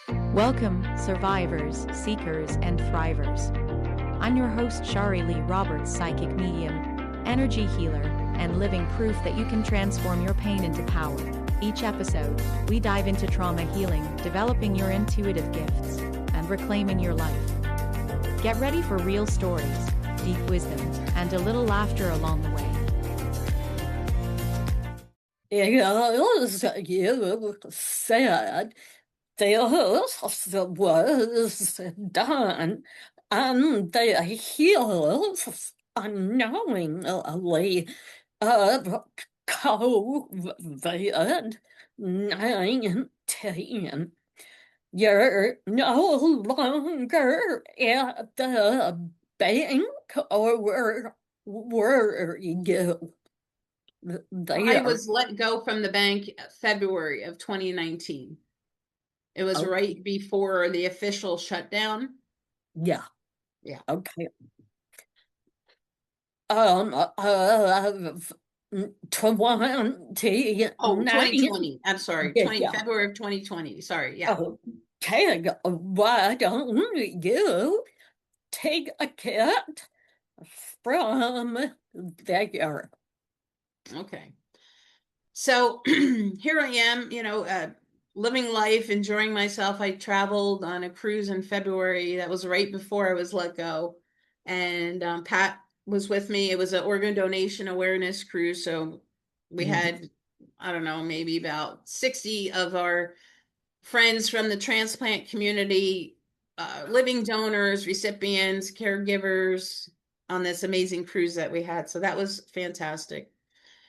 Welcome, survivors, seekers, and thrivers. I'm your host, Sharileighroberts, psychic medium, energy healer, and living proof that you can transform your pain into power. Each episode, we dive into trauma healing, developing your intuitive gifts, and reclaiming your life. Get ready for real stories, deep wisdom, and a little laughter along the way. You said this was done, and the heels unknowingly of COVID-19. You're no longer at the bank, or were you? I was let go from the bank February of 2019. It was right before the official shutdown. Yeah. Yeah. Okay. 2020. I'm sorry. Yeah. February of 2020. Sorry. Yeah. Okay. Why don't you take a cat from there? Okay. So here I am, living life, enjoying myself. I traveled on a cruise in February. That was right before I was let go. And Pat was with me. It was an organ donation awareness cruise. So we had, I don't know, maybe about 60 of our friends from the transplant community, living donors, recipients, caregivers on this amazing cruise that we had. So that was fantastic.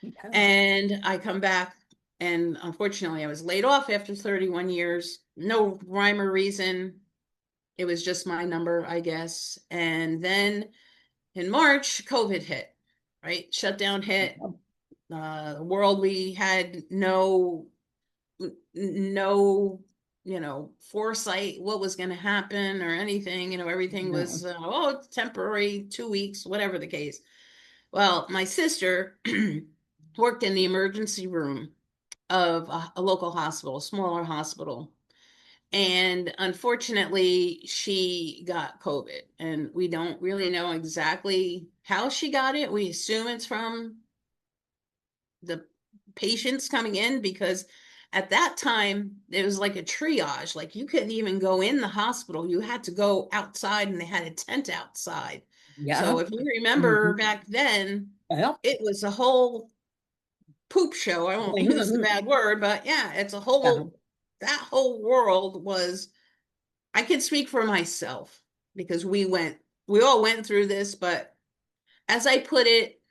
Yeah. And I come back, and unfortunately, I was laid off after 31 years. No rhyme or reason. It was just my number, I guess. And then in March, COVID hit, right? Shutdown hit. The world, we had no, foresight what was going to happen or anything. Everything was, it's temporary, 2 weeks, whatever the case. Well, my sister worked in the emergency room of a local hospital, a smaller hospital. And unfortunately, she got COVID, and we don't really know exactly how she got it. We assume it's from the patients coming in, because at that time, it was like a triage. Like, you couldn't even go in the hospital. You had to go outside, and they had a tent outside. Yeah. So if you remember back then, it was a whole poop show. I won't use the bad word, but yeah, it's a whole, that whole world was, I can speak for myself because we all went through this, but as I put it,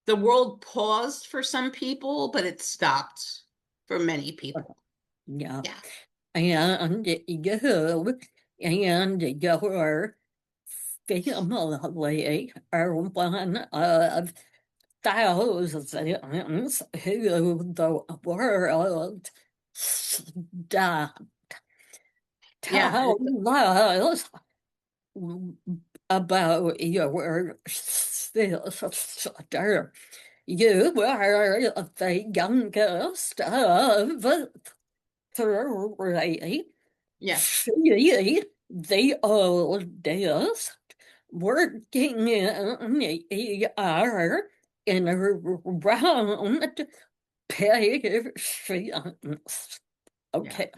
the world paused for some people, but it stopped for many people. Yeah. Yeah. And you and your family are one of thousands who the world stopped. Tell us about your sister. You were the youngest of three. Yes. She, the oldest, working in ER in around patients. Okay.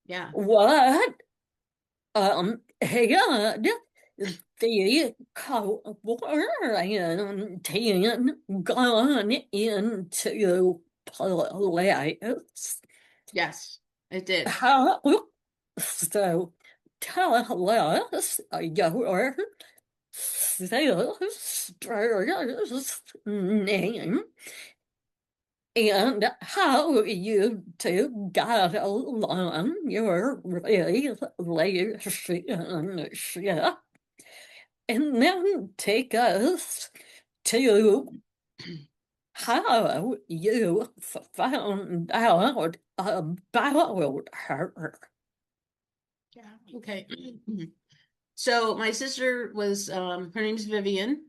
Yeah. What had the quarantine gone into place? Yes, it did. How so? Tell us your sister's name and how you two got along, your relationship, and then take us to how you found out about her. Yeah. Okay. So my sister was, her name's Vivian.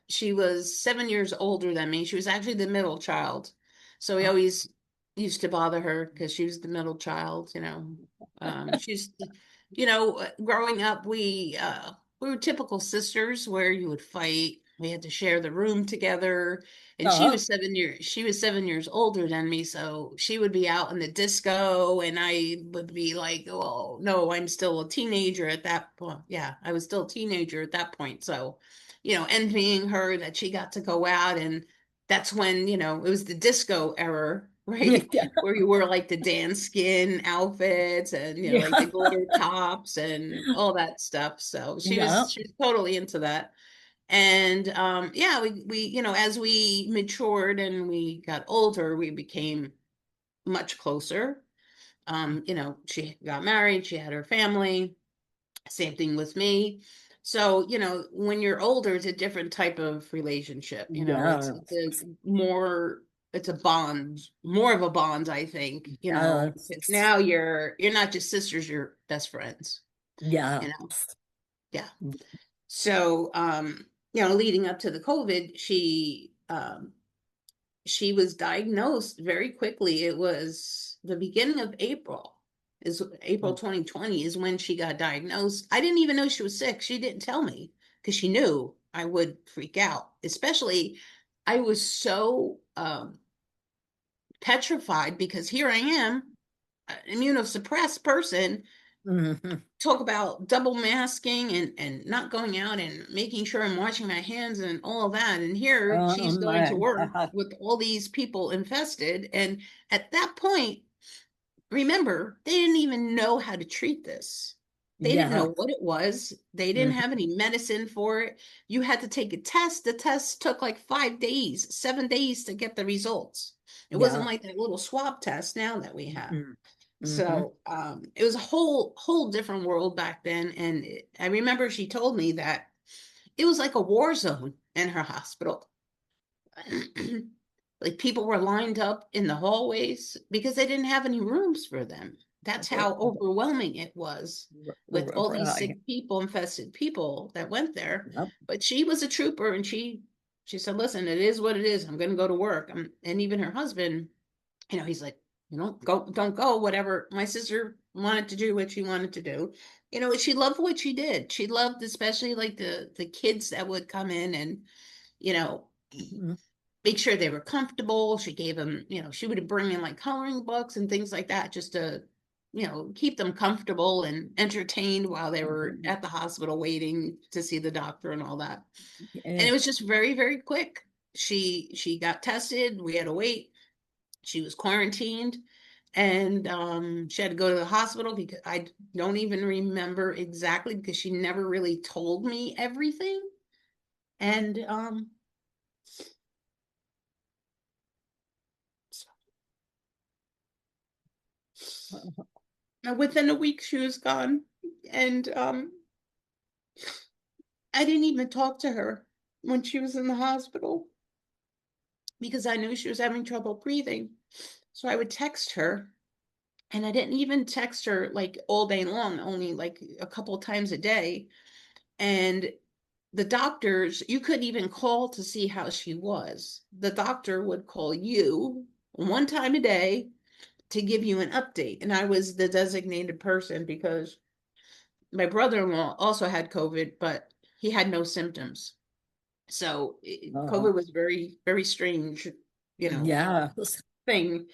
She was 7 years older than me. She was actually the middle child. So we always used to bother her because she was the middle child, She's, growing up, we were typical sisters where you would fight. We had to share the room together. And Uh-huh. she was 7 years older than me, so she would be out in the disco, and I would be like, "Oh no, I'm still a teenager at that point." Yeah, I was still a teenager at that point. So, envying her that she got to go out, and that's when, it was the disco era, right? Yeah. Where you wore like the dance skin outfits and like the Yeah. glitter tops and all that stuff. So Yeah. she was totally into that. And yeah, we as we matured and we got older, we became much closer. She got married, she had her family, same thing with me. So, when you're older, it's a different type of relationship. It's Yeah. it's a bond, more of a bond, I think, because Yes. now you're not just sisters, you're best friends, Yeah. you know. Yeah. So, leading up to the COVID, she was diagnosed very quickly. It was the beginning of April 2020 is when she got diagnosed. I didn't even know she was sick. She didn't tell me because she knew I would freak out. Especially, I was so petrified because here I am, an immunosuppressed person, Mhm. talk about double masking and not going out and making sure I'm washing my hands and all of that. And here Oh she's going my to work God. with all these people infested. And at that point, remember, they didn't even know how to treat this. They didn't Yeah. know what it was. They didn't have any medicine for it. You had to take a test. The test took like 5 days, 7 days to get the results. It wasn't Yeah. like that little swab test now that we have. Mm-hmm. So it was a whole different world back then. And I remember she told me that it was like a war zone in her hospital. Like people were lined up in the hallways because they didn't have any rooms for them. That's how overwhelming it was with all these Right. sick people, infested people that went there. Yep. But she was a trooper, and she said, "Listen, it is what it is. I'm going to go to work." And even her husband, he's like, don't go, whatever. My sister wanted to do what she wanted to do. She loved what she did. She loved especially like the kids that would come in and, you know, Mhm. make sure they were comfortable. She gave them, she would bring in like coloring books and things like that just to, keep them comfortable and entertained while they were Mhm. at the hospital waiting to see the doctor and all that. And Yeah. it was just very, very quick. She got tested. We had to wait. She was quarantined, and she had to go to the hospital because I don't even remember exactly because she never really told me everything. And within a week she was gone. And I didn't even talk to her when she was in the hospital because I knew she was having trouble breathing. So I would text her, and I didn't even text her like all day long, only like a couple times a day. And the doctors, you couldn't even call to see how she was. The doctor would call you one time a day to give you an update. And I was the designated person because my brother-in-law also had COVID, but he had no symptoms. So Oh, COVID was very, very strange, yeah. thing.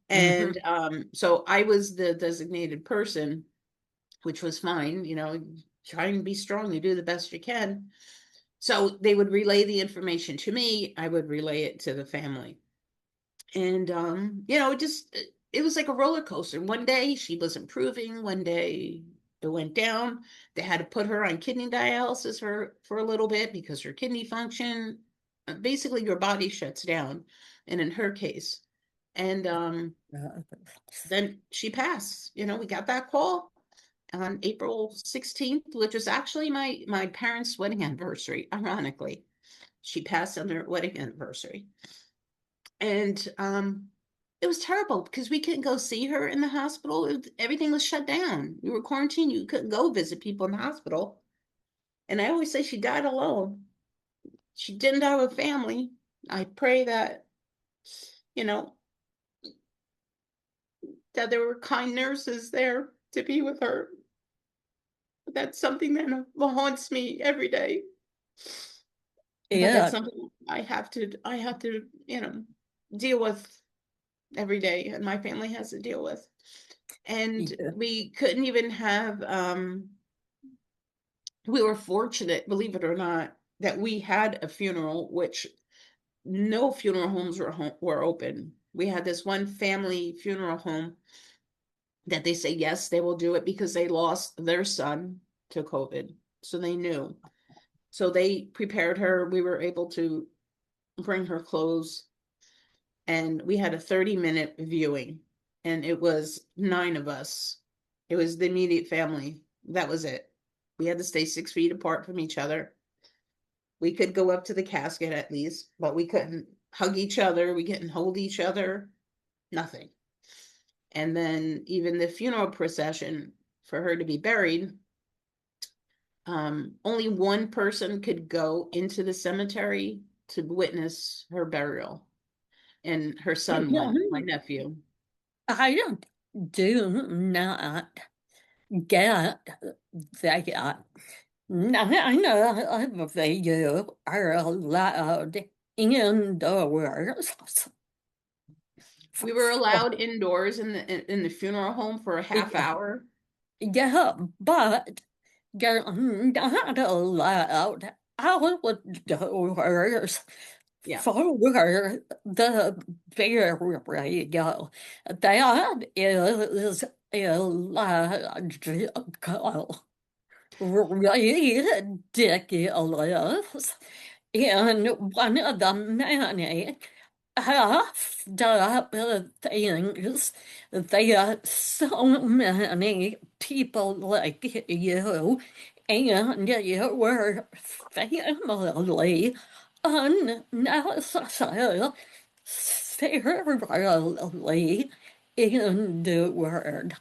Mm-hmm. And so I was the designated person, which was fine, try and be strong, you do the best you can. So they would relay the information to me, I would relay it to the family. And it was like a roller coaster. One day she was improving, one day it went down. They had to put her on kidney dialysis for a little bit because her kidney function, basically your body shuts down. And in her case, and then she passed. We got that call on April 16th, which was actually my parents' wedding anniversary, ironically. She passed on their wedding anniversary. And it was terrible because we couldn't go see her in the hospital. Everything was shut down. We were quarantined. You couldn't go visit people in the hospital. And I always say she died alone. She didn't die with family. I pray that, you know, that there were kind nurses there to be with her. That's something that haunts me every day. But that's something I have to, deal with every day, and my family has to deal with. And we couldn't even have, we were fortunate, believe it or not, that we had a funeral, which no funeral homes were open. We had this one family funeral home that they say, yes, they will do it because they lost their son to COVID. So they knew. So they prepared her. We were able to bring her clothes, and we had a 30-minute viewing, and it was 9 of us. It was the immediate family. That was it. We had to stay 6 feet apart from each other. We could go up to the casket at least, but we couldn't hug each other. We couldn't hold each other. Nothing. And then even the funeral procession for her to be buried, only one person could go into the cemetery to witness her burial. And her son went, my nephew. I do not get that. I know they are allowed indoors. We were allowed indoors in the funeral home for a half hour. Yeah, but you're not allowed outdoors for the burial. That is illogical. Ridiculous. And one of the many effed up things that so many people like you and your family unnecessarily endured.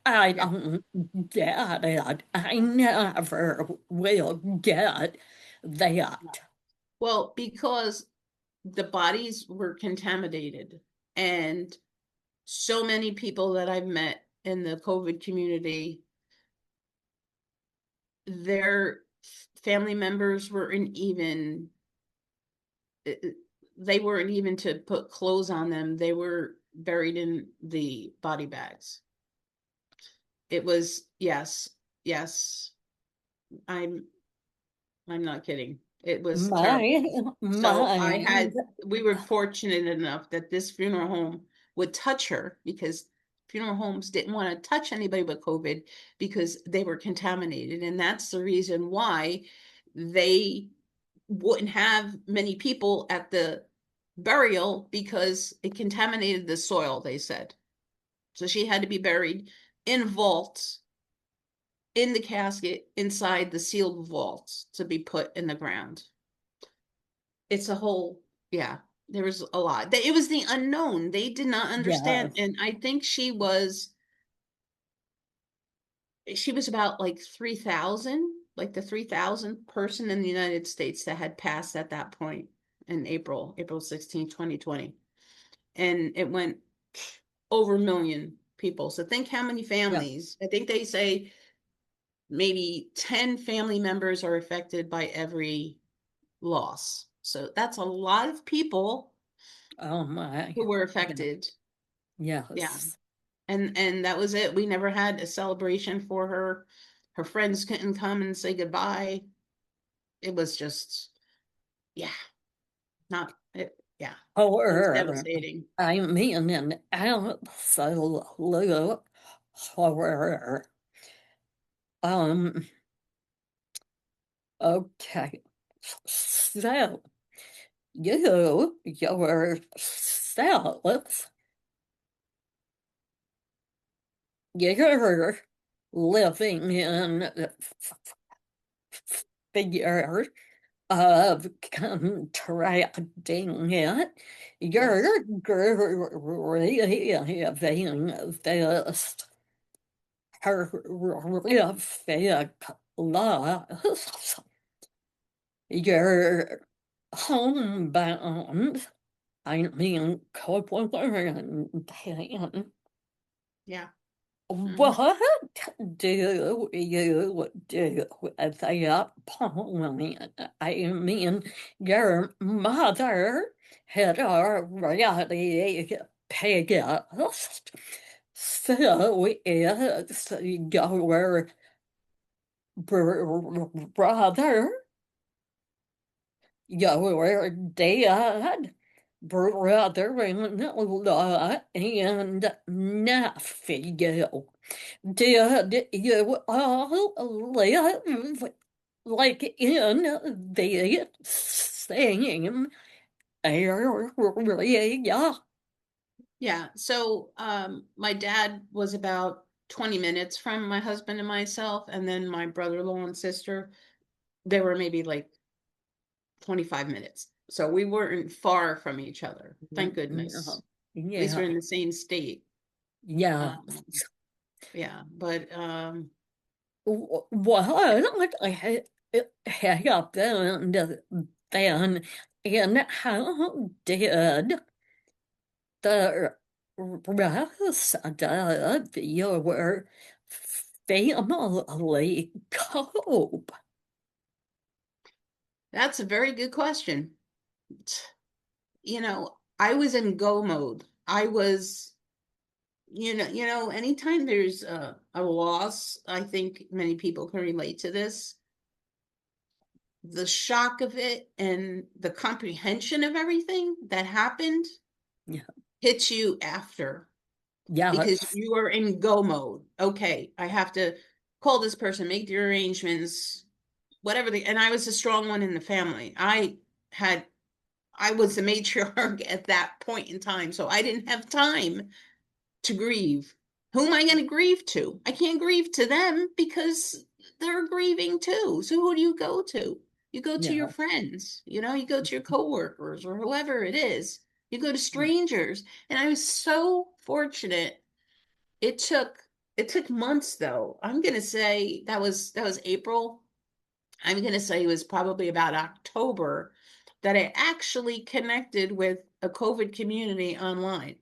I don't get it. I never will get that. Well, because the bodies were contaminated, and so many people that I've met in the COVID community, their family members weren't even, they weren't even to put clothes on them. They were buried in the body bags. It was, yes. I'm not kidding. It was terrible. So we were fortunate enough that this funeral home would touch her, because funeral homes didn't want to touch anybody with COVID because they were contaminated. And that's the reason why they wouldn't have many people at the burial, because it contaminated the soil, they said. So she had to be buried in vaults, in the casket, inside the sealed vaults, to be put in the ground. It's a whole, there was a lot. It was the unknown. They did not understand. And I think she was about like 3,000, like the 3,000 person in the United States that had passed at that point in April 16, 2020. And it went over a million people. So think how many families. I think they say maybe 10 family members are affected by every loss. So that's a lot of people who were affected. Yes. Yeah. And that was it. We never had a celebration for her. Her friends couldn't come and say goodbye. It was just, not it. Yeah. It was devastating. I mean, an absolute horror. Okay. So you yourself, you're living in fear of contracting it. You're grieving this horrific loss. You're homebound. I mean, quarantine. Yeah. Mhm. What do you do at that point? I mean, your mother had already passed. So it's your brother, your dad, brother-in-law, and nephew. Did you all live like in the same area? Yeah. So my dad was about 20 minutes from my husband and myself, and then my brother-in-law and sister, they were maybe like 25 minutes. So we weren't far from each other. Thank Yeah, goodness. At least we're yeah, in the same state. yeah. Um, yeah, but What happened then, and how did the rest of your family cope? that's a very good question. I was in go mode. I was, anytime there's a loss, I think many people can relate to this. The shock of it and the comprehension of everything that happened Yeah, hits you after, because yes, you are in go mode. Okay, I have to call this person, make the arrangements, whatever and I was a strong one in the family. I was the matriarch at that point in time, so I didn't have time to grieve. Who am I going to grieve to? I can't grieve to them because they're grieving too. So who do you go to? You go to your yeah, friends, you go to your coworkers or whoever it is. You go to strangers. And I was so fortunate. It took it took months though. I'm going to say that was April. I'm going to say it was probably about October that I actually connected with a COVID community online.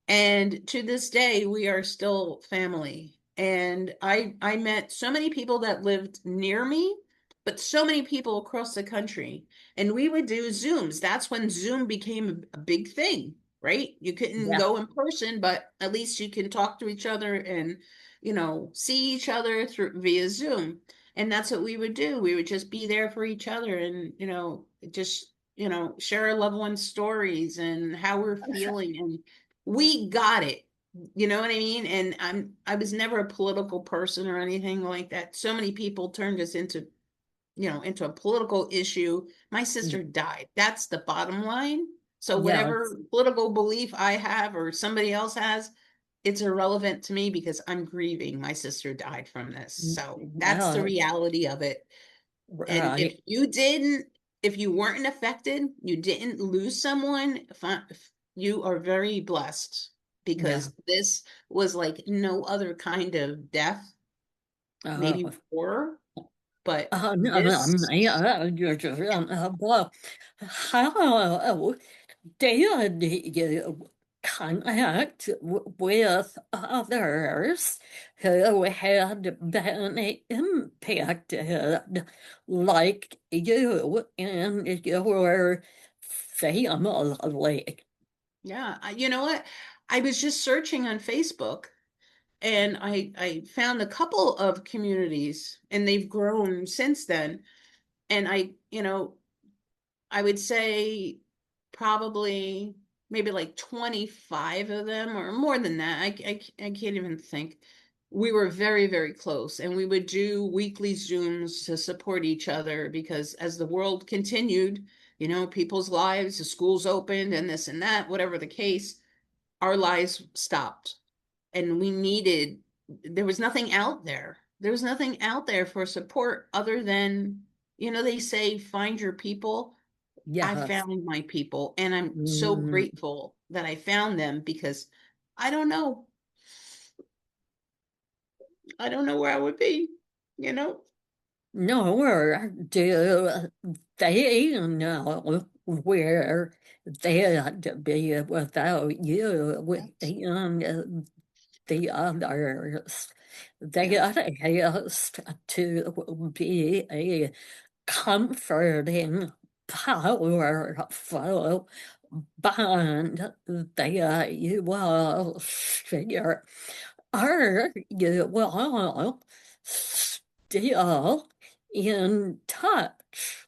And to this day, we are still family. And I met so many people that lived near me, but so many people across the country. And we would do Zooms. That's when Zoom became a big thing, right? You couldn't yeah, go in person, but at least you can talk to each other and, see each other through via Zoom. And that's what we would do. We would just be there for each other and, just, share our loved ones' stories and how we're feeling. And we got it. You know what I mean? And I was never a political person or anything like that. So many people turned us into a political issue. My sister died. That's the bottom line. So yes, whatever political belief I have or somebody else has, it's irrelevant to me because I'm grieving. My sister died from this. So that's the yeah, reality of it. And right. if you weren't affected, you didn't lose someone, you are very blessed Yeah. because this was like no other kind of death, maybe Uh, war, but no, this, yeah, you're just, well, how did you connect with others who had been impacted like you and your family? yeah, you know what? I was just searching on Facebook and I found a couple of communities and they've grown since then. And I would say probably maybe like 25 of them or more than that. I can't even think. We were very, very close and we would do weekly Zooms to support each other because as the world continued, people's lives, the schools opened and this and that, whatever the case, our lives stopped and there was nothing out there. There was nothing out there for support other than, they say, find your people. I Yes. found my people and I'm so Mm, grateful that I found them because I don't know. I don't know where I would be, you know? nor do they know where they'd be without you. That's And the others. Yeah. There has to be a comforting, powerful bond that you all share. Are you all still in touch?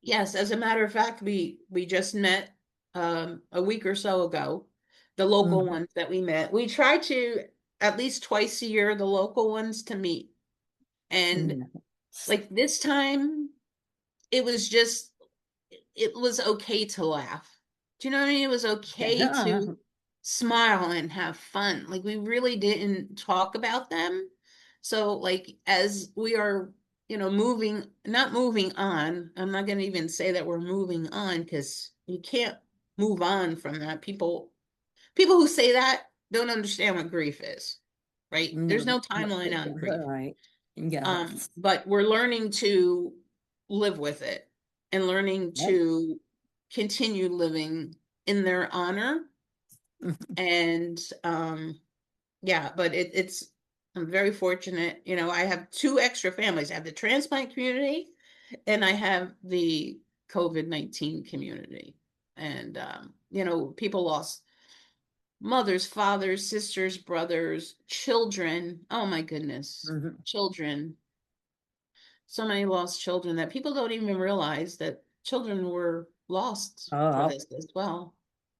Yes, as a matter of fact, we just met a week or so ago, the local Mhm. ones that we met. We try to at least twice a year, the local ones to meet. And Yes. like this time, it was just it was okay to laugh. Do you know what I mean? It was okay Yeah. to smile and have fun. Like we really didn't talk about them. So like as we are, moving, not moving on, I'm not going to even say that we're moving on because you can't move on from that. People who say that don't understand what grief is, right? There's No, no timeline on grief. right. Yes. But we're learning to live with it and learning Yep. to continue living in their honor. And yeah, but it's I'm very fortunate. I have two extra families. I have the transplant community and I have the COVID-19 community. And people lost mothers, fathers, sisters, brothers, children. Oh my goodness, Mhm. children. So many lost children that people don't even realize that children were lost for Oh, this as well.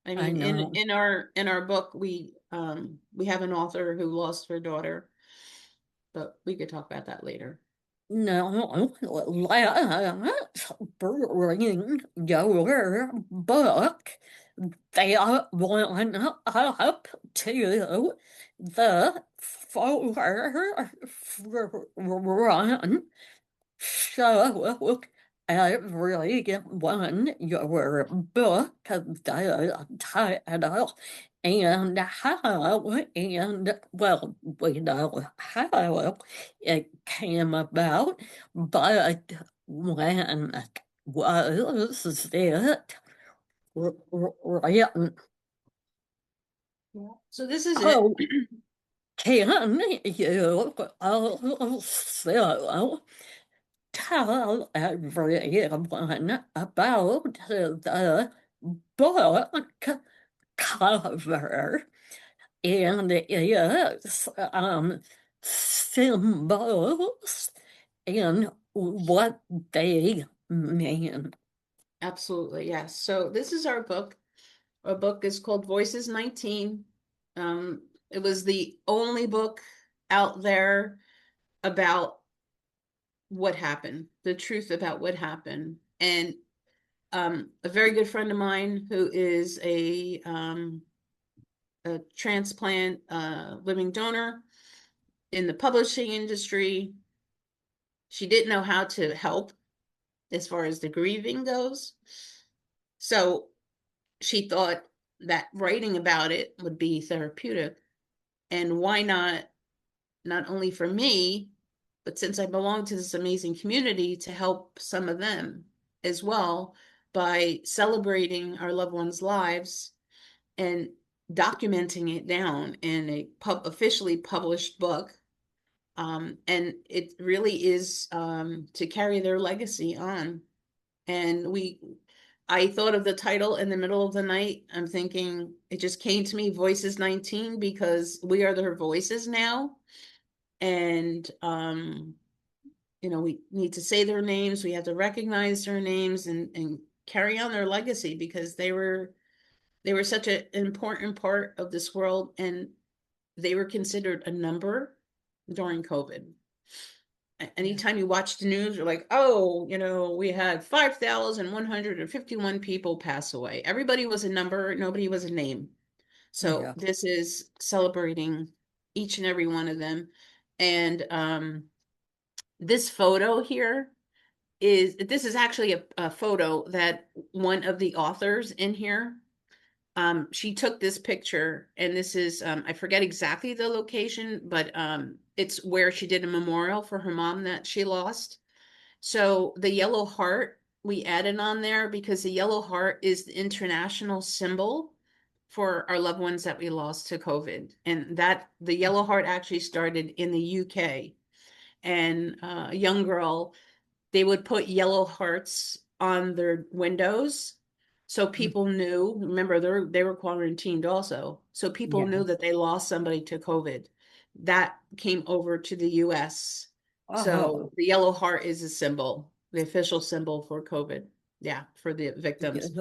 I I mean, in know. in our in our book, we have an author who lost her daughter, but we could talk about that later. No, let's bring your book. They are one up to the forefront. So everyone, your book, the title, and how, and well, we know how it came about, but when was it written? Yeah. So this is it. Oh, can you also tell everyone about the book cover and its symbols and what they mean. Absolutely, yes. So this is our book. Our book is called Voices 19. It was the only book out there about what happened, the truth about what happened. And a very good friend of mine who is a transplant living donor in the publishing industry, she didn't know how to help as far as the grieving goes. So she thought that writing about it would be therapeutic. And why not only for me, but since I belong to this amazing community, to help some of them as well by celebrating our loved ones' lives and documenting it down in a officially published book. And it really is to carry their legacy on. And I thought of the title in the middle of the night. I'm thinking, it just came to me, Voices 19, because we are their voices now. And we need to say their names, we have to recognize their names and carry on their legacy because they were such an important part of this world, and they were considered a number during COVID. Anytime you watch the news, you're like, oh, we had 5,151 people pass away. Everybody was a number, nobody was a name. So Yeah. this is celebrating each and every one of them. And this photo here this is actually a photo that one of the authors in here, she took this picture, and this is I forget exactly the location, but it's where she did a memorial for her mom that she lost. So the yellow heart we added on there because the yellow heart is the international symbol for our loved ones that we lost to COVID. And that the Yellow Heart actually started in the UK. And a young girl, they would put yellow hearts on their windows. So people knew, remember, they were quarantined also. So people knew that they lost somebody to COVID. That came over to the US. So the yellow heart is a symbol, the official symbol for COVID. Yeah, for the victims.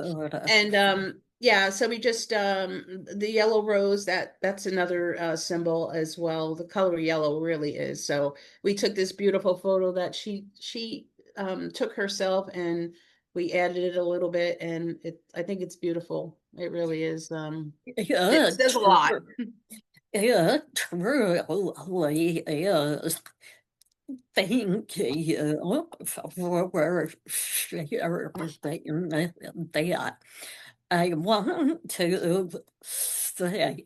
And yeah, so we just the yellow rose, that's another symbol as well. The color yellow really is. So we took this beautiful photo that she took herself, and we added it a little bit, and I think it's beautiful. It really is. It says a lot. Yeah, truly is. Thank you for sharing that. I want to say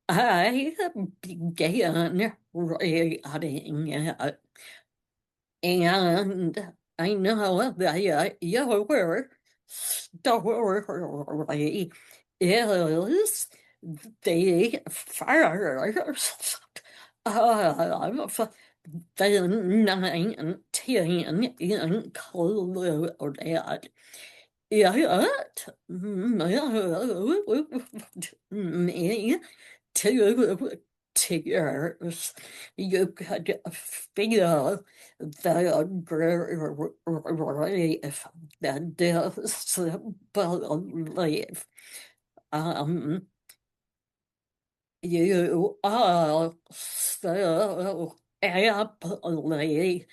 I began reading it, and I know that your story is the first of the 19 included. It moved me to tears. You could feel the grief, the disbelief. You also aptly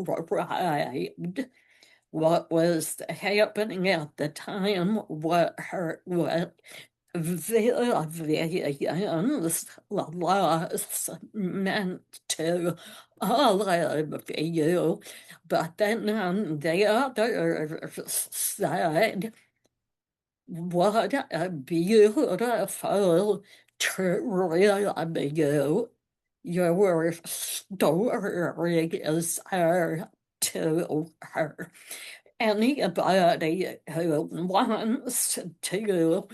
described what was happening at the time, what hurt, what Vivian's loss meant to all of you. But then on the other side, what a beautiful tribute your stories are to her. Anybody who wants to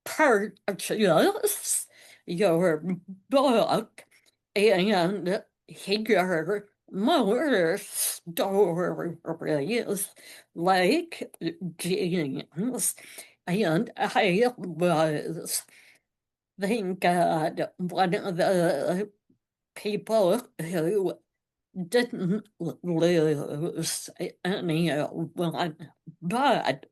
purchase your book and hear more stories like Jean's. And I was, thank God, one of the people who didn't lose anyone, but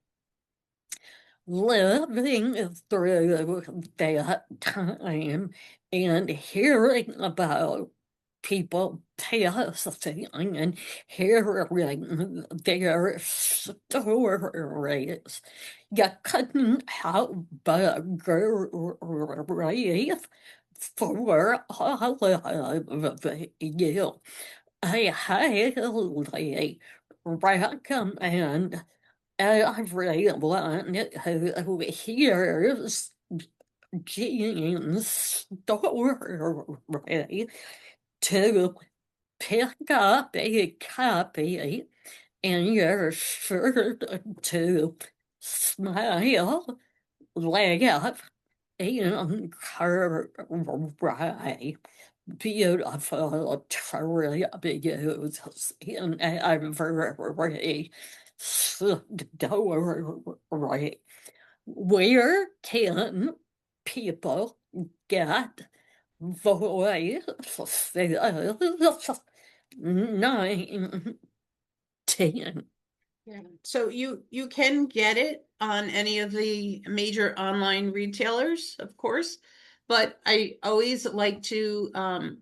living through that time and hearing about people passing and hearing their stories, you couldn't help but grieve for all of you. I highly recommend everyone who hears Jean's story to pick up a copy, and you're sure to smile, laugh, and cry. Beautiful tributes in every story. Where can people get voices 19? Yeah. So you can get it on any of the major online retailers, of course, but I always like to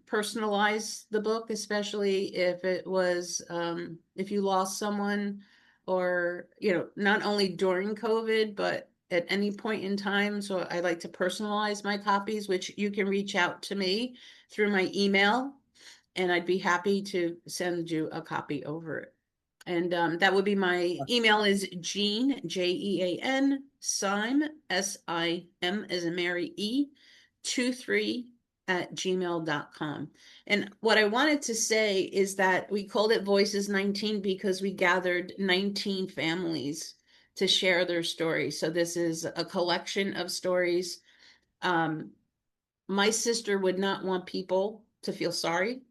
personalize the book, especially if it was if you lost someone, or not only during COVID, but at any point in time. So I like to personalize my copies, which you can reach out to me through my email, and I'd be happy to send you a copy over it. And that would be my email is Jean, Jean, Sime, Sime, as in Mary E, 23@gmail.com. And what I wanted to say is that we called it Voices 19 because we gathered 19 families to share their stories. So this is a collection of stories. My sister would not want people to feel sorry.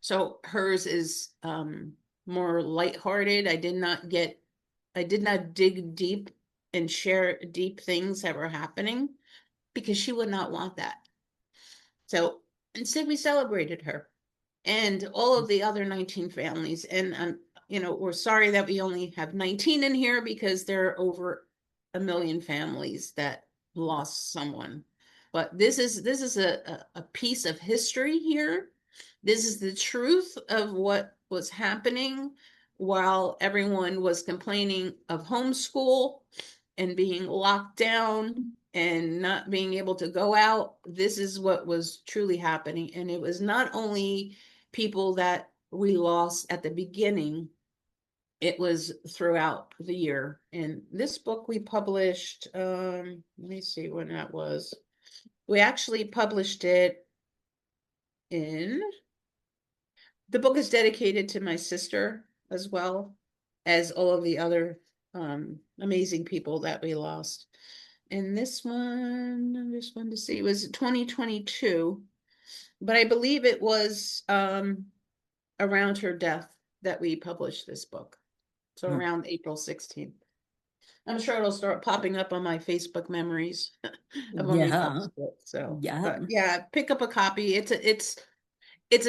So hers is more lighthearted. I did not dig deep and share deep things that were happening because she would not want that. So instead, we celebrated her and all of the other 19 families. And, we're sorry that we only have 19 in here because there are over 1 million families that lost someone. But this is a piece of history here. This is the truth of what was happening while everyone was complaining of homeschool and being locked down and not being able to go out. This is what was truly happening. And it was not only people that we lost at the beginning, it was throughout the year. And this book we published, let me see when that was. We actually published it the book is dedicated to my sister as well as all of the other amazing people that we lost. And this one, I just wanted to see, it was 2022, but I believe it was around her death that we published this book. So around April 16th. I'm sure it'll start popping up on my Facebook memories of when we published it. So yeah, pick up a copy. It's a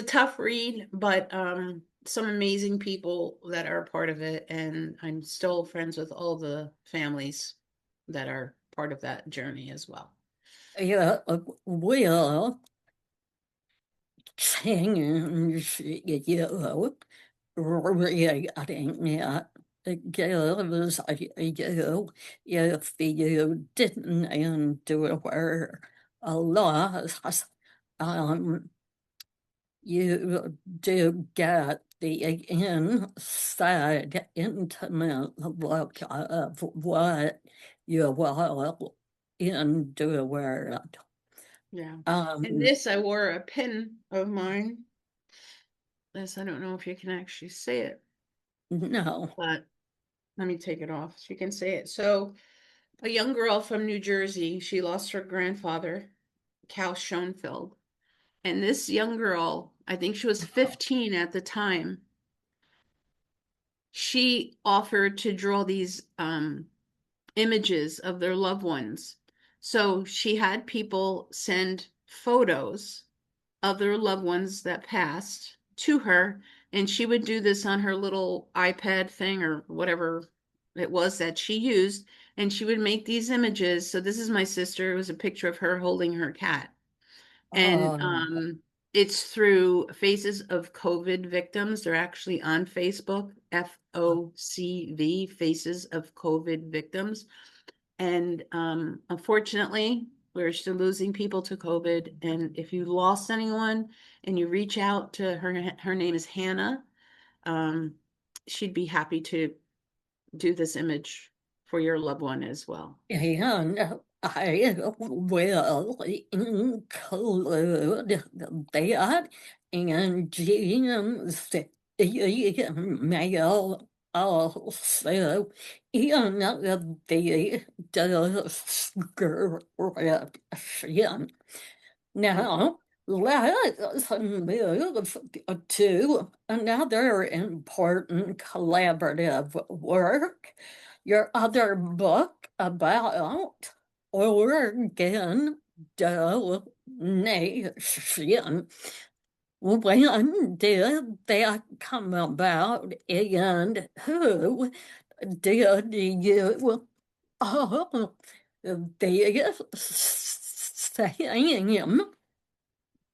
tough read, but some amazing people that are part of it, and I'm still friends with all the families that are part of that journey as well. Yeah, well, change you regarding it gives you if you didn't endure a loss, you do get the inside intimate look of what you will endure. Yeah. And this, I wore a pin of mine. This, I don't know if you can actually see it. No. But let me take it off so you can see it. So a young girl from New Jersey, she lost her grandfather, Cal Schoenfeld. And this young girl, I think she was 15 at the time, she offered to draw these images of their loved ones. So she had people send photos of their loved ones that passed to her, and she would do this on her little iPad thing or whatever it was that she used, and she would make these images. So this is my sister. It was a picture of her holding her cat. And it's through Faces of COVID Victims. They're actually on Facebook, FOCV, Faces of COVID Victims. And unfortunately, we're still losing people to COVID. And if you lost anyone and you reach out to her name is Hannah, she'd be happy to do this image for your loved one as well. And I will include that in Jean's email also in the description. Now, let's move to another important collaborative work, your other book about organ donation. When did that come about, and who did you the same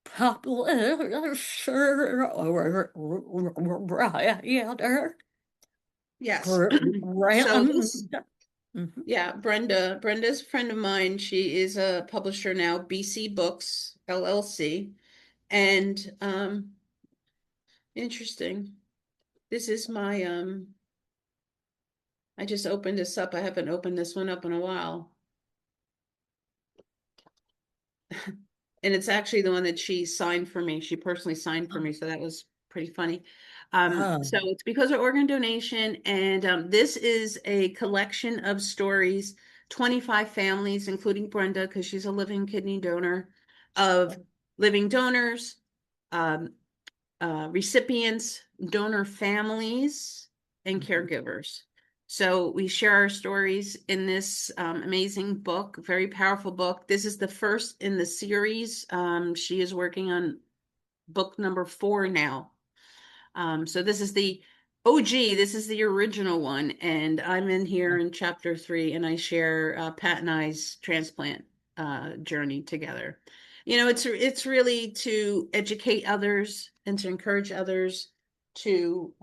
publisher or writer? Yes. So this, yeah, Brenda's a friend of mine. She is a publisher now, BC Books LLC. And interesting. This is my I just opened this up. I haven't opened this one up in a while. And it's actually the one that she signed for me. She personally signed for me, so that was pretty funny. So it's because of organ donation, and this is a collection of stories, 25 families, including Brenda, because she's a living kidney donor, of living donors, um, recipients, donor families, and caregivers. So we share our stories in this amazing book, very powerful book. This is the first in the series. She is working on book number 4 now. So this is the OG, this is the original one, and I'm in here in chapter 3, and I share Pat and I's transplant journey together. It's really to educate others and to encourage others to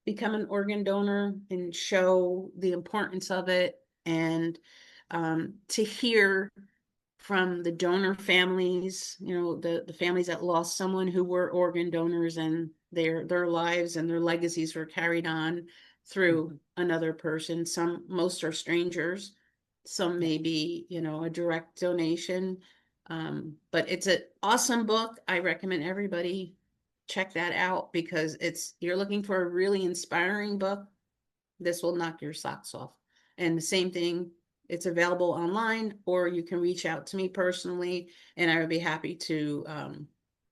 become an organ donor and show the importance of it, and to hear from the donor families, the families that lost someone who were organ donors, and their lives and their legacies were carried on through another person. Most are strangers, some may be, a direct donation. But it's an awesome book. I recommend everybody check that out, because you're looking for a really inspiring book. This will knock your socks off. And the same thing, it's available online, or you can reach out to me personally, and I would be happy to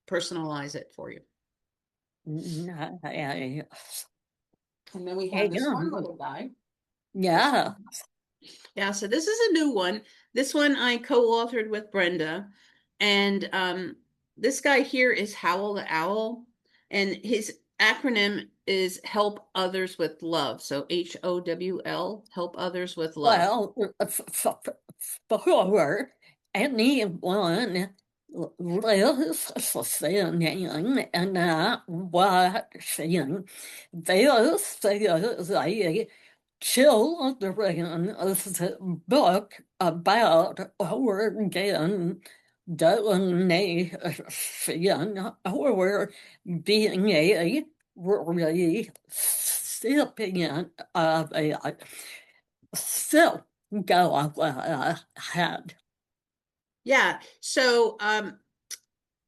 personalize it for you. Nice. And then we have this one little guy. Yeah. Yeah, so this is a new one. This one I co-authored with Brenda. And this guy here is Howl the Owl. And his acronym is Help Others with Love. So HOWL, Help Others with Love. Well, for anyone listening and not watching, this is a children's book about organ donation or being a recipient of a. So go ahead. Yeah. So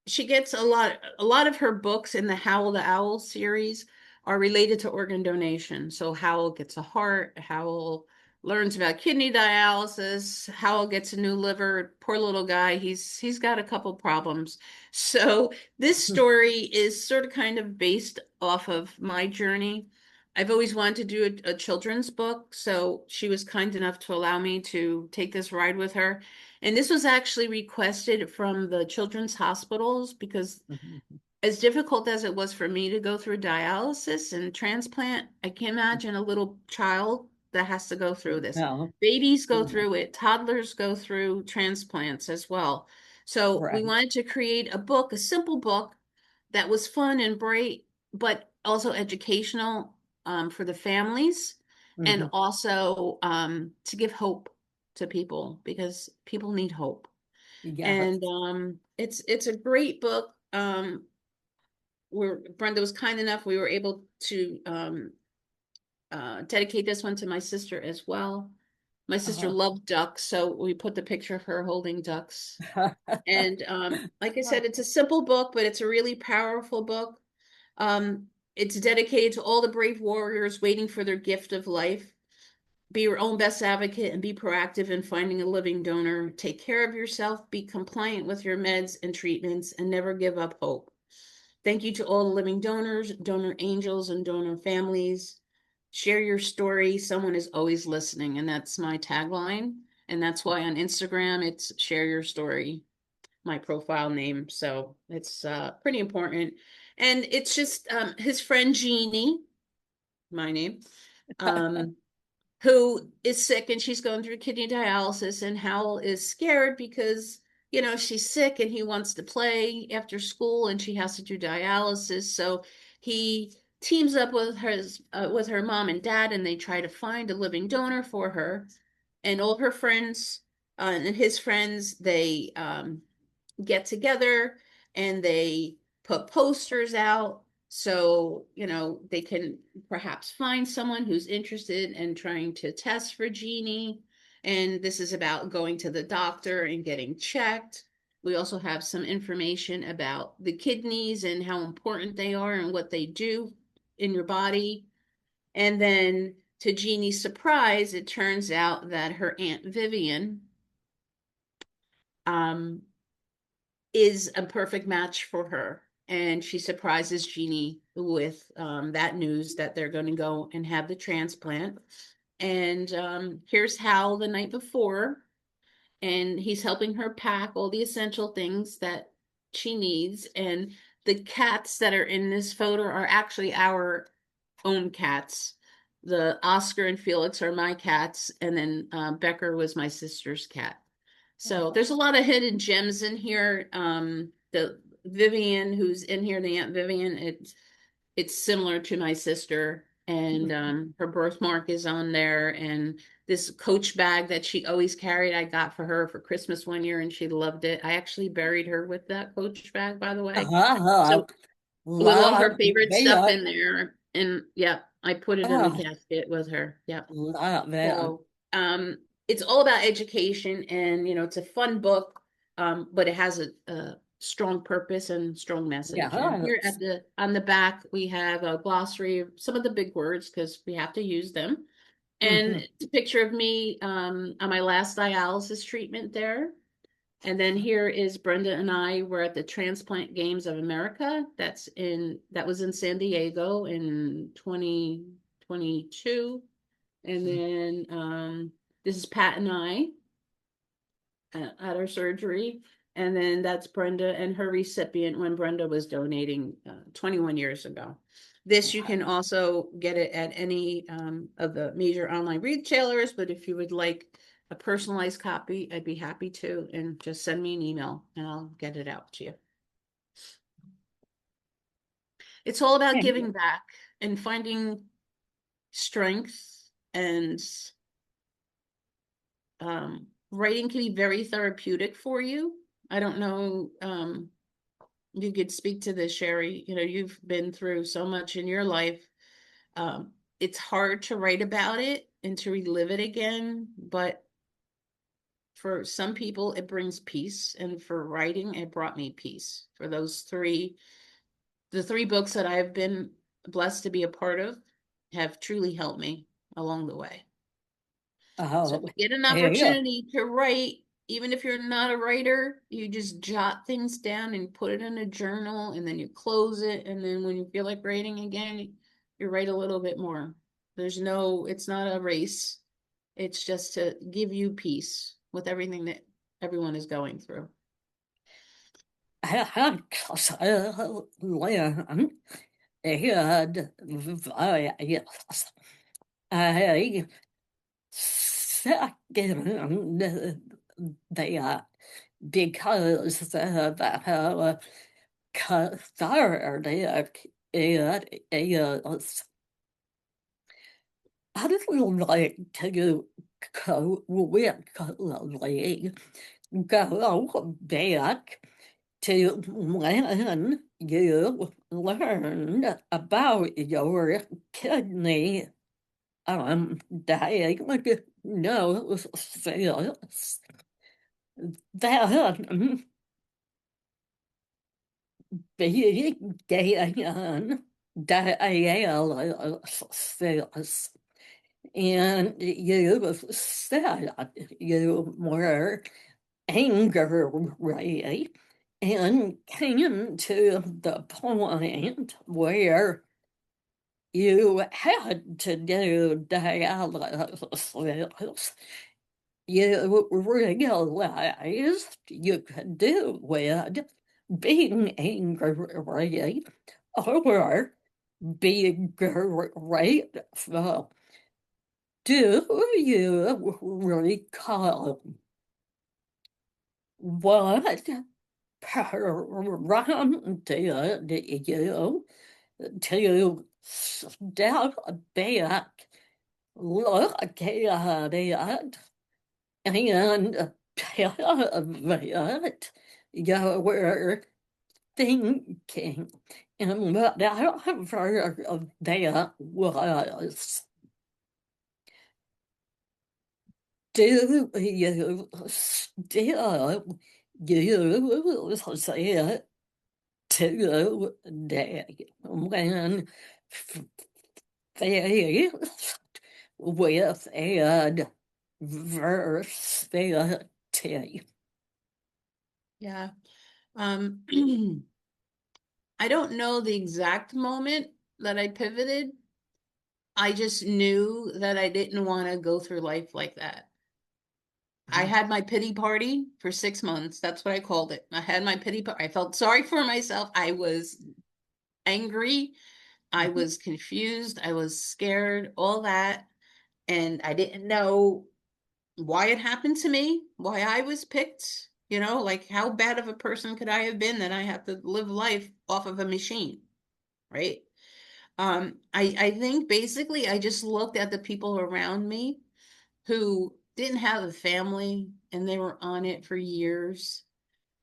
she gets a lot of her books in the Howl the Owl series are related to organ donation. So Howl gets a heart, Howl learns about kidney dialysis, Howl gets a new liver. Poor little guy, he's got a couple problems. So this story is sort of kind of based off of my journey. I've always wanted to do a children's book, so she was kind enough to allow me to take this ride with her. And this was actually requested from the children's hospitals, because as difficult as it was for me to go through dialysis and transplant, I can't imagine a little child that has to go through this. No. Babies go through it, toddlers go through transplants as well. So Right. we wanted to create a book, a simple book that was fun and bright, but also educational for the families, and also to give hope to people, because people need hope. Yes. And it's a great book. Where Brenda was kind enough, we were able to dedicate this one to my sister as well. My sister loved ducks, so we put the picture of her holding ducks. And like I said, it's a simple book, but it's a really powerful book. It's dedicated to all the brave warriors waiting for their gift of life. Be your own best advocate and be proactive in finding a living donor. Take care of yourself, be compliant with your meds and treatments, and never give up hope. Thank you to all the living donors, donor angels, and donor families. Share your story. Someone is always listening, and that's my tagline. And that's why on Instagram, it's share your story, my profile name. So it's pretty important. And it's just his friend Jeannie, my name, who is sick, and she's going through kidney dialysis, and Howell is scared because she's sick and he wants to play after school, and she has to do dialysis. So he teams up with her mom and dad, and they try to find a living donor for her. And all her friends and his friends, they get together and they put posters out, so they can perhaps find someone who's interested in trying to test for Jeannie. And this is about going to the doctor and getting checked. We also have some information about the kidneys and how important they are and what they do in your body. And then to Jeannie's surprise, it turns out that her Aunt Vivian is a perfect match for her. And she surprises Jeannie with that news that they're going to go and have the transplant. And here's Hal the night before, and he's helping her pack all the essential things that she needs. And the cats that are in this photo are actually our own cats. The Oscar and Felix are my cats, and then Becker was my sister's cat. So there's a lot of hidden gems in here. The Vivian who's in here, the Aunt Vivian, it's similar to my sister, and her birthmark is on there. And this Coach bag that she always carried, I got for her for Christmas one year, and she loved it. I actually buried her with that Coach bag, by the way. So with all her favorite stuff in there. And yeah, I put it in the casket with her. Yeah. So it's all about education, and it's a fun book, but it has a strong purpose and strong message. And here on the back we have a glossary of some of the big words because we have to use them. And it's a picture of me on my last dialysis treatment there. And then here is Brenda and I were at the Transplant Games of America. That was in San Diego in 2022. And then this is Pat and I at our surgery. And then that's Brenda and her recipient when Brenda was donating 21 years ago. This you can also get it at any of the major online retailers, but if you would like a personalized copy, I'd be happy to, and just send me an email and I'll get it out to you. It's all about giving back and finding strength, and writing can be very therapeutic for you. I don't know, you could speak to this, Sherry. You've been through so much in your life. It's hard to write about it and to relive it again, but for some people it brings peace, and for writing it brought me peace. For the three books that I've been blessed to be a part of have truly helped me along the way. So if you get an opportunity to write, even if you're not a writer, you just jot things down and put it in a journal, and then you close it, and then when you feel like writing again, you write a little bit more. It's not a race. It's just to give you peace with everything that everyone is going through. That because of how cathartic it is. I'd like to quickly go back to when you learned about your kidney diagnosis. Then began dialysis, and you said you were angry and came to the point where you had to do dialysis. You realized you could do with being angry or being grateful. Do you recall what prompted you to step back, look at it, and pivot your thinking, and whatever that was? Do you still use it today when faced with adversity. Yeah. I don't know the exact moment that I pivoted. I just knew that I didn't want to go through life like that. I had my pity party for 6 months. That's what I called it. I had my pity party. I felt sorry for myself. I was angry. I was confused. I was scared, all that. And I didn't know why it happened to me, why I was picked, like how bad of a person could I have been that I have to live life off of a machine, right? I think basically I just looked at the people around me who didn't have a family and they were on it for years.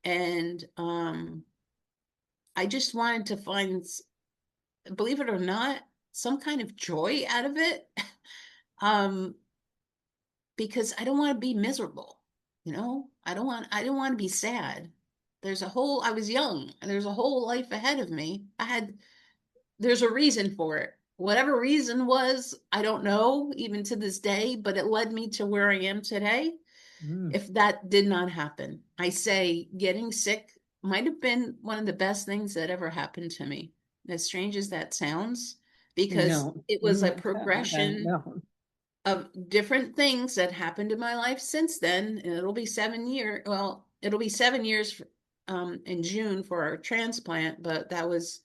And I just wanted to find, believe it or not, some kind of joy out of it. um, because I don't want to be miserable, I don't want to be sad. I was young and there's a whole life ahead of me. There's a reason for it. Whatever reason was, I don't know, even to this day, but it led me to where I am today. If that did not happen, I say getting sick might have been one of the best things that ever happened to me. As strange as that sounds, because No, it was a progression no. of different things that happened in my life since then. And it'll be 7 years. Well, it'll be 7 years in June for our transplant, but that was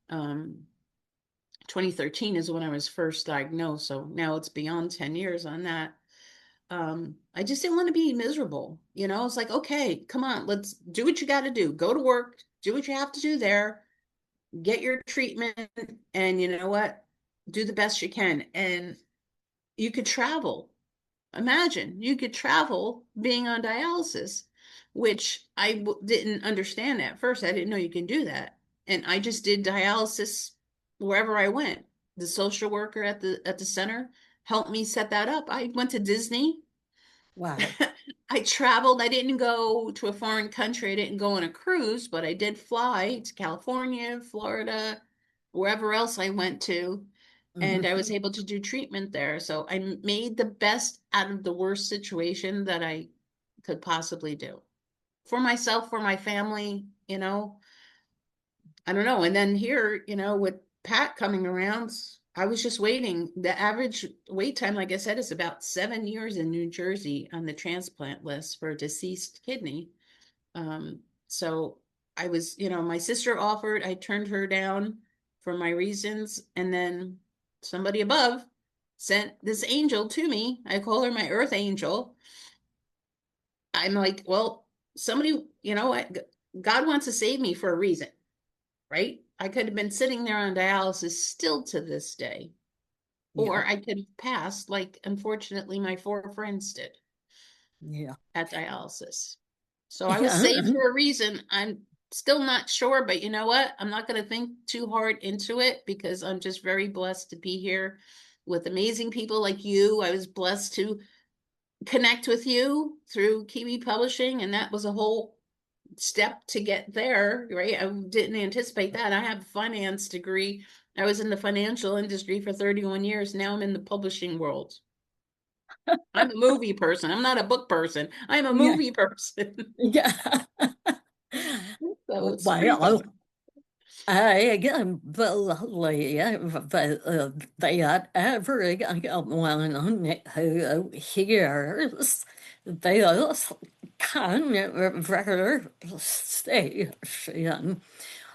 2013 is when I was first diagnosed. So now it's beyond 10 years on that. I just didn't want to be miserable. It's like, okay, come on, let's do what you got to do. Go to work, do what you have to do there, get your treatment, and you know what? Do the best you can. And you could travel. Imagine you could travel being on dialysis, which I didn't understand at first. I didn't know you can do that. And I just did dialysis wherever I went. The social worker at the center helped me set that up. I went to Disney. Wow. I traveled. I didn't go to a foreign country. I didn't go on a cruise, but I did fly to California, Florida, wherever else I went to. And I was able to do treatment there. So I made the best out of the worst situation that I could possibly do for myself, for my family, I don't know. And then here, with Pat coming around, I was just waiting. The average wait time, like I said, is about 7 years in New Jersey on the transplant list for a deceased kidney. So I was, my sister offered, I turned her down for my reasons. And then somebody above sent this angel to me. I call her my earth angel. I'm like, well, somebody, God wants to save me for a reason, right? I could have been sitting there on dialysis still to this day, or I could have passed, like unfortunately my 4 friends did at dialysis. So I was saved for a reason. I'm still not sure, but you know what? I'm not going to think too hard into it because I'm just very blessed to be here with amazing people like you. I was blessed to connect with you through Kiwi Publishing, and that was a whole step to get there, right? I didn't anticipate that. I have a finance degree. I was in the financial industry for 31 years. Now I'm in the publishing world. I'm a movie person. I'm not a book person. I'm a movie person. Yeah. So it's pretty fun. I believe that everyone who hears this conversation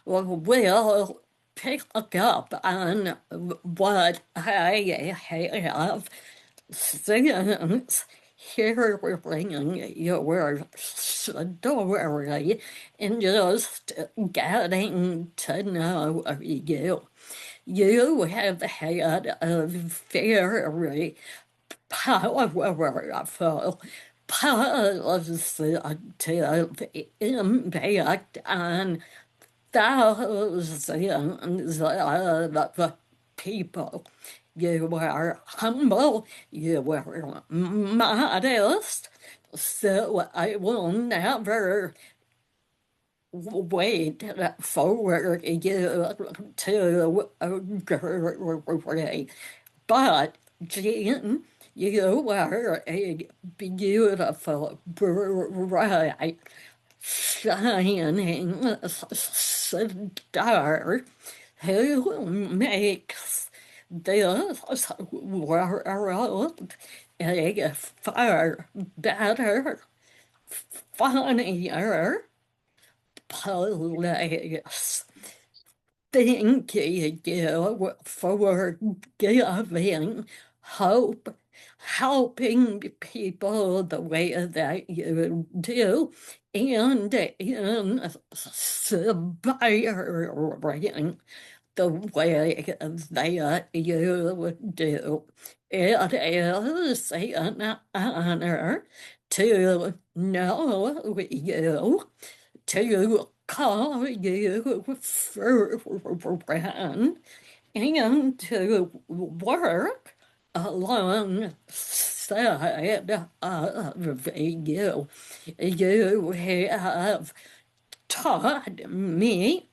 will pick up on what I have since hearing your story and just getting to know you. You have had a very powerful, positive impact on thousands of people. You were humble, you were modest, so I will never wait for you to agree. But, Jean, you are a beautiful, bright, shining star who makes this world a far better, funnier place. Thank you for giving hope, helping people the way that you do, and inspiring the way that you do. It is an honor to know you, to call you friend, and to work alongside of you. You have taught me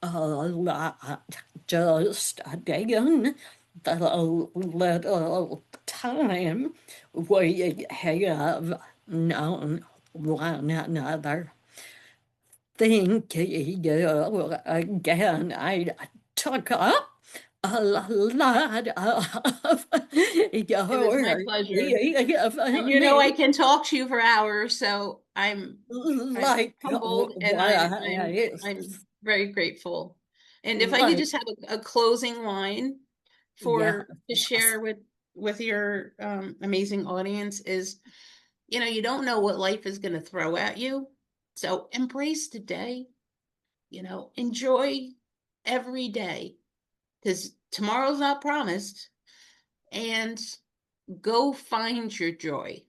a lot just again the little time we have known one another. Thank you again. I took up a lot of It was my your pleasure. And you know, I can talk to you for hours, so I'm like humbled and I'm very grateful. And if I could like just have a closing line yeah, to share with your amazing audience is, you know, you don't know what life is going to throw at you. So embrace the day, you know, enjoy every day because tomorrow's not promised, and go find your joy,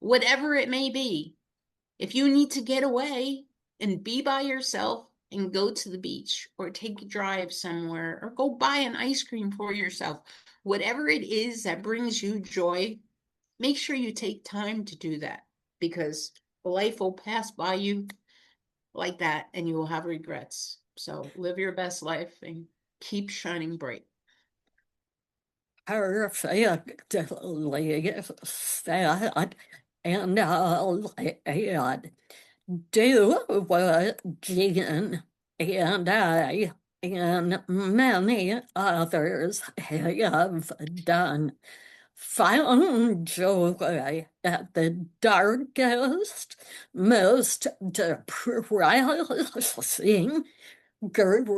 whatever it may be. If you need to get away and be by yourself and go to the beach or take a drive somewhere or go buy an ice cream for yourself, whatever it is that brings you joy, make sure you take time to do that, because life will pass by you like that and you will have regrets. So live your best life and keep shining bright. perfectly said, and I'll add, do what Jean and I and many others have done. Found joy at the darkest, most depressing, grief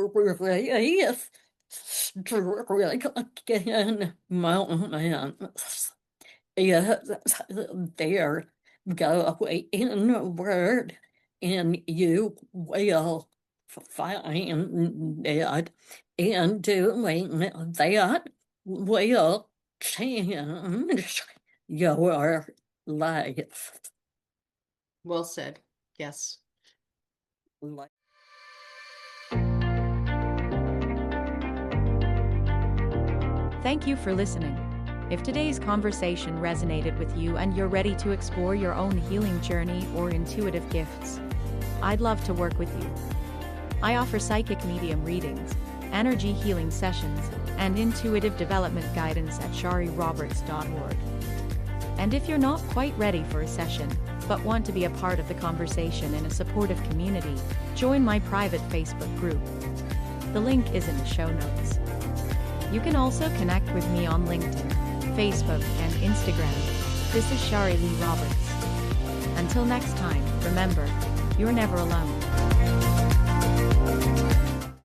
stricken moments. Yes, there go inward, and you will find it. And doing that will change your life. Well said. Yes. Thank you for listening. If today's conversation resonated with you and you're ready to explore your own healing journey or intuitive gifts, I'd love to work with you. I offer psychic medium readings, energy healing sessions, and intuitive development guidance at sharileighroberts.org. And if you're not quite ready for a session, but want to be a part of the conversation in a supportive community, join my private Facebook group. The link is in the show notes. You can also connect with me on LinkedIn, Facebook, and Instagram. This is Shari Leigh Roberts. Until next time, remember, you're never alone.